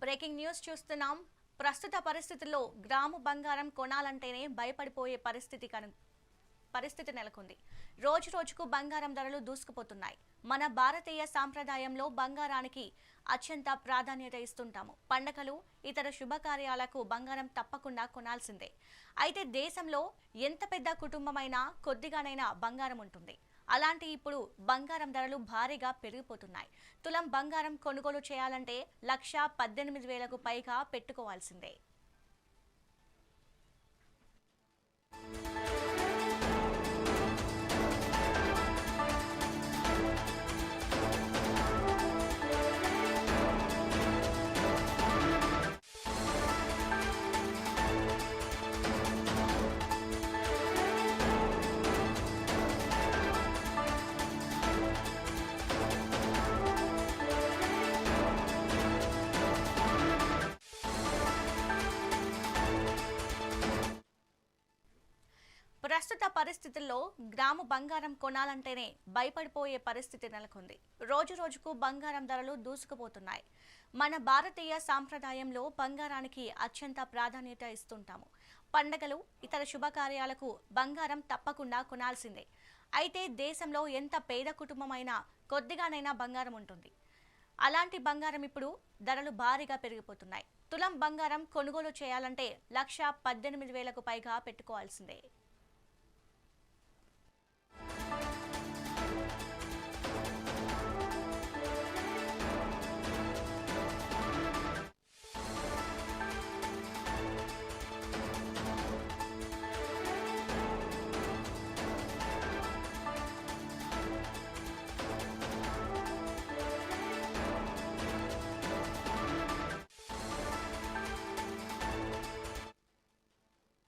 Breaking news చూస్తున్నాం. ప్రస్తుత పరిస్థితుల్లో గ్రాము బంగారం కొనాలంటేనే భయపడిపోయే పరిస్థితి నెలకొంది. రోజు రోజుకు బంగారం ధరలు దూసుకుపోతున్నాయి. మన భారతీయ సాంప్రదాయంలో బంగారానికి అత్యంత ప్రాధాన్యత ఇస్తుంటాము. పండగలు, ఇతర శుభకార్యాలకు బంగారం తప్పకుండా కొనాల్సిందే. అయితే దేశంలో ఎంత పెద్ద కుటుంబమైనా కొద్దిగానైనా బంగారం ఉంటుంది. అలాంటి ఇప్పుడు బంగారం ధరలు భారీగా పెరిగిపోతున్నాయి. తులం బంగారం కొనుగోలు చేయాలంటే 1,18,000కు పైగా పెట్టుకోవాల్సిందే. ప్రస్తుత పరిస్థితుల్లో గ్రాము బంగారం కొనాలంటేనే భయపడిపోయే పరిస్థితి నెలకొంది. రోజు రోజుకు బంగారం ధరలు దూసుకుపోతున్నాయి. మన భారతీయ సాంప్రదాయంలో బంగారానికి అత్యంత ప్రాధాన్యత ఇస్తుంటాము. పండగలు, ఇతర శుభకార్యాలకు బంగారం తప్పకుండా కొనాల్సిందే. అయితే దేశంలో ఎంత పేద కుటుంబమైనా కొద్దిగానైనా బంగారం ఉంటుంది. అలాంటి బంగారం ఇప్పుడు ధరలు భారీగా పెరిగిపోతున్నాయి. తులం బంగారం కొనుగోలు చేయాలంటే 1,18,000కు పైగా పెట్టుకోవాల్సిందే.